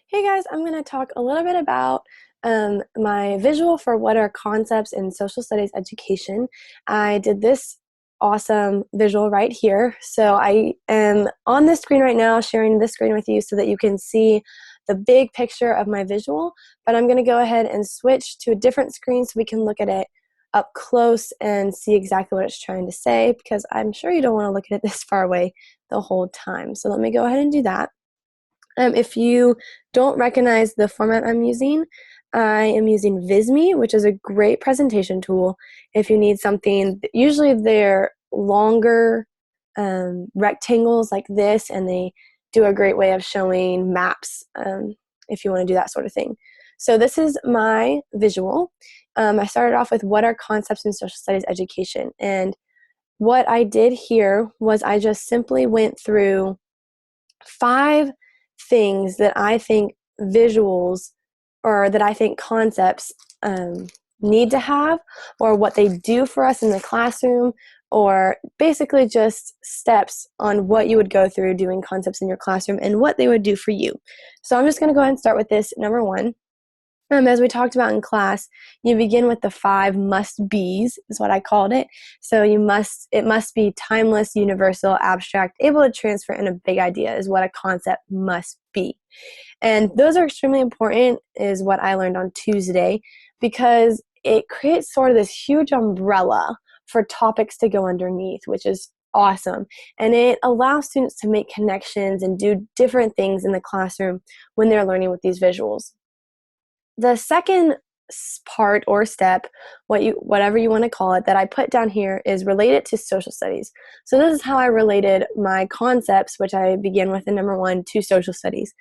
Hey guys, I'm going to talk a little bit about my visual for what are concepts in social studies education. I did this awesome visual right here. So I am on the screen right now, sharing this screen with you so that you can see the big picture of my visual. But I'm going to go ahead and switch to a different screen so we can look at it up close and see exactly what it's trying to say, because I'm sure you don't want to look at it this far away the whole time. So let me go ahead and do that. If you don't recognize the format I'm using, I am using Visme, which is a great presentation tool. If you need something, usually they're longer rectangles like this, and they do a great way of showing maps if you want to do that sort of thing. So this is my visual. I started off with what are concepts in social studies education, and what I did here was I just simply went through 5 things that I think visuals or that I think concepts need to have, or what they do for us in the classroom, or basically just steps on what you would go through doing concepts in your classroom and what they would do for you. So I'm just going to go ahead and start with this number 1. As we talked about in class, you begin with the 5 must-be's, is what I called it. So it must be timeless, universal, abstract, able to transfer, and a big idea is what a concept must be. And those are extremely important, is what I learned on Tuesday, because it creates sort of this huge umbrella for topics to go underneath, which is awesome. And it allows students to make connections and do different things in the classroom when they're learning with these visuals. The second part or step, whatever you want to call it, that I put down here is related to social studies. So this is how I related my concepts, which I began with in number 1, to social studies.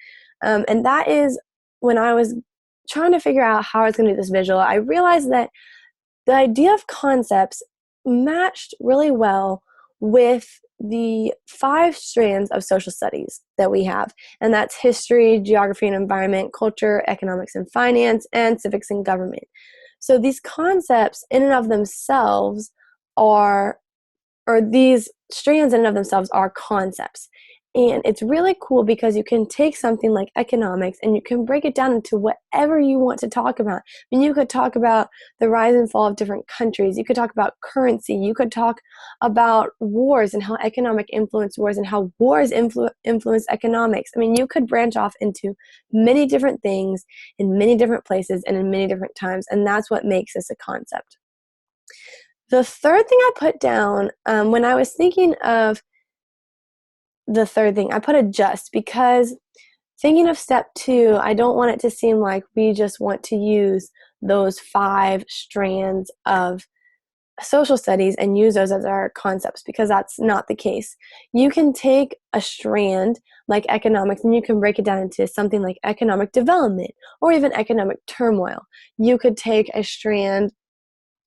And that is when I was trying to figure out how I was going to do this visual, I realized that the idea of concepts matched really well with the 5 strands of social studies that we have, and that's history, geography and environment, culture, economics and finance, and civics and government. So these concepts in and of themselves are, or these strands in and of themselves are concepts. And it's really cool because you can take something like economics and you can break it down into whatever you want to talk about. I mean, you could talk about the rise and fall of different countries. You could talk about currency. You could talk about wars and how economic influence wars and how wars influence economics. I mean, you could branch off into many different things in many different places and in many different times. And that's what makes this a concept. The third thing I put down when I was thinking of the third thing, I put adjust, because thinking of step 2, I don't want it to seem like we just want to use those 5 strands of social studies and use those as our concepts, because that's not the case. You can take a strand like economics and you can break it down into something like economic development or even economic turmoil. You could take a strand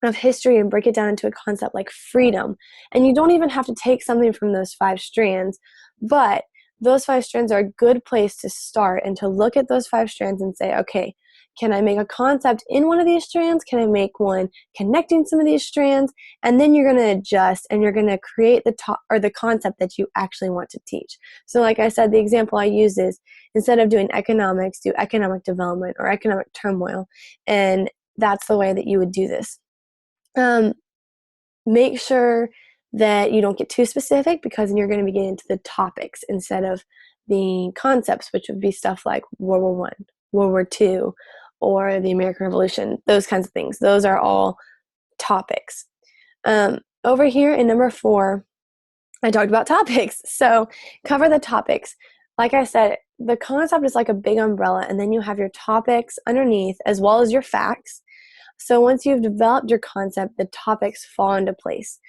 of history and break it down into a concept like freedom. And you don't even have to take something from those 5 strands, but those 5 strands are a good place to start and to look at those 5 strands and say, okay, can I make a concept in one of these strands? Can I make one connecting some of these strands? And then you're going to adjust and you're going to create the concept that you actually want to teach. So like I said, the example I use is, instead of doing economics, do economic development or economic turmoil. And that's the way that you would do this. Make sure that you don't get too specific, because then you're going to be getting into the topics instead of the concepts, which would be stuff like World War One, World War II, or the American Revolution, those kinds of things. Those are all topics. Over here in number 4, I talked about topics. So cover the topics. Like I said, the concept is like a big umbrella, and then you have your topics underneath as well as your facts. So once you've developed your concept, the topics fall into place.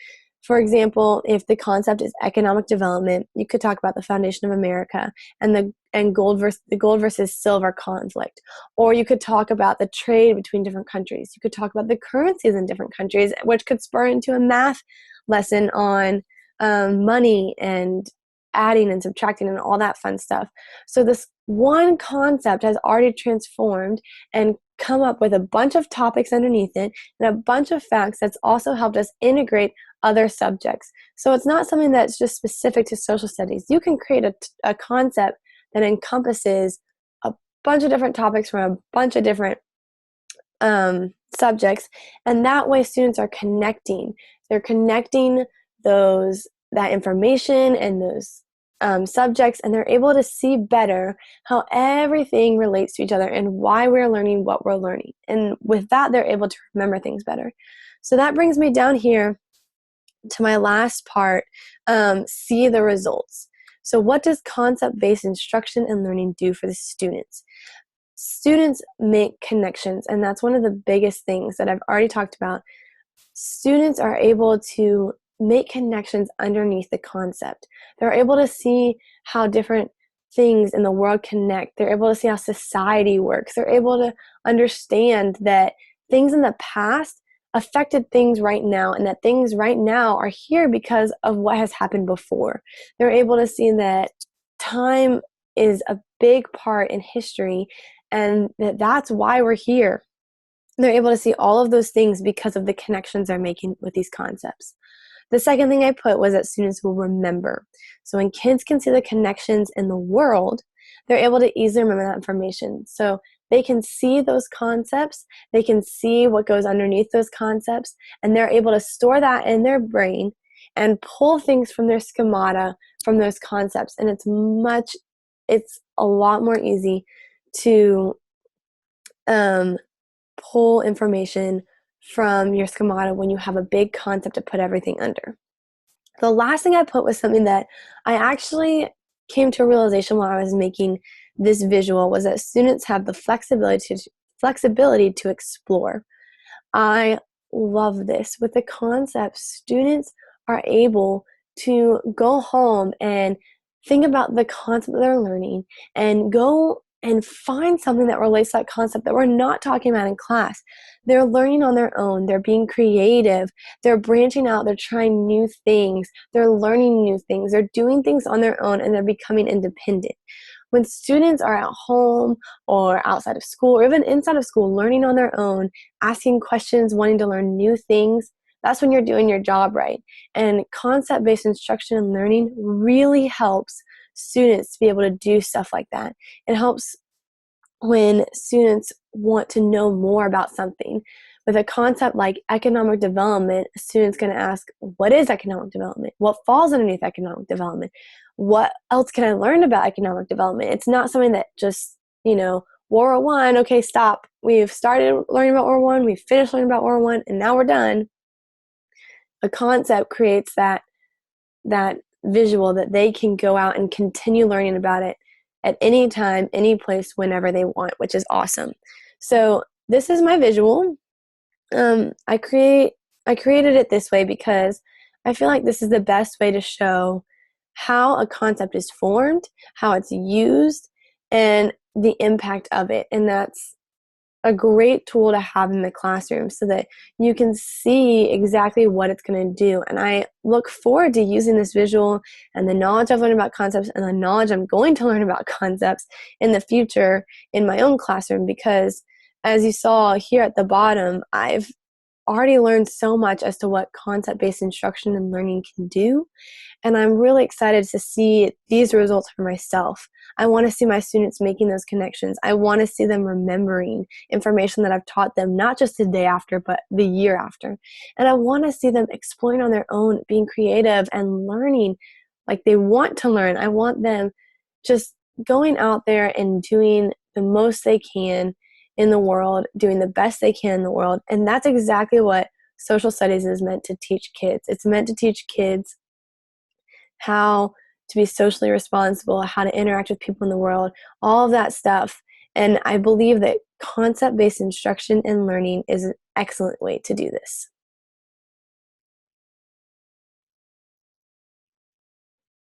For example, if the concept is economic development, you could talk about the foundation of America and the gold versus silver conflict. Or you could talk about the trade between different countries. You could talk about the currencies in different countries, which could spur into a math lesson on money and adding and subtracting and all that fun stuff. So this one concept has already transformed and come up with a bunch of topics underneath it and a bunch of facts that's also helped us integrate other subjects. So it's not something that's just specific to social studies. You can create a concept that encompasses a bunch of different topics from a bunch of different subjects, and that way students are connecting. They're connecting that information and those subjects, and they're able to see better how everything relates to each other and why we're learning what we're learning. And with that, they're able to remember things better. So that brings me down here to my last part, see the results. So what does concept-based instruction and learning do for the students? Students make connections, and that's one of the biggest things that I've already talked about. Students are able to make connections underneath the concept. They're able to see how different things in the world connect. They're able to see how society works. They're able to understand that things in the past affected things right now, and that things right now are here because of what has happened before. They're able to see that time is a big part in history, and that's why we're here. They're able to see all of those things because of the connections they're making with these concepts. The second thing I put was that students will remember. So when kids can see the connections in the world, they're able to easily remember that information. So they can see those concepts, they can see what goes underneath those concepts, and they're able to store that in their brain and pull things from their schemata from those concepts. And it's a lot more easy to pull information from your schemata when you have a big concept to put everything under. The last thing I put was something that I actually came to a realization while I was making this visual, was that students have the flexibility to explore. I love this. With the concept, students are able to go home and think about the concept that they're learning and go and find something that relates to that concept that we're not talking about in class. They're learning on their own. They're being creative. They're branching out. They're trying new things. They're learning new things. They're doing things on their own, and they're becoming independent. When students are at home or outside of school or even inside of school learning on their own, asking questions, wanting to learn new things, that's when you're doing your job right. And concept-based instruction and learning really helps students to be able to do stuff like that. It helps when students want to know more about something. With a concept like economic development, a student's going to ask, what is economic development? What falls underneath economic development? What else can I learn about economic development? It's not something that just, World War One, okay, stop. We've started learning about World War One, we've finished learning about World War One, and now we're done. A concept creates that visual that they can go out and continue learning about it at any time, any place, whenever they want, which is awesome. So this is my visual. I created it this way because I feel like this is the best way to show how a concept is formed, how it's used, and the impact of it. And that's a great tool to have in the classroom so that you can see exactly what it's going to do. And I look forward to using this visual and the knowledge I've learned about concepts and the knowledge I'm going to learn about concepts in the future in my own classroom, because as you saw here at the bottom, I've already learned so much as to what concept-based instruction and learning can do. And I'm really excited to see these results for myself. I want to see my students making those connections. I want to see them remembering information that I've taught them, not just the day after, but the year after. And I want to see them exploring on their own, being creative and learning like they want to learn. I want them just going out there and doing the most they can in the world, doing the best they can in the world. And that's exactly what social studies is meant to teach kids. It's meant to teach kids how to be socially responsible, how to interact with people in the world, all of that stuff. And I believe that concept-based instruction and learning is an excellent way to do this.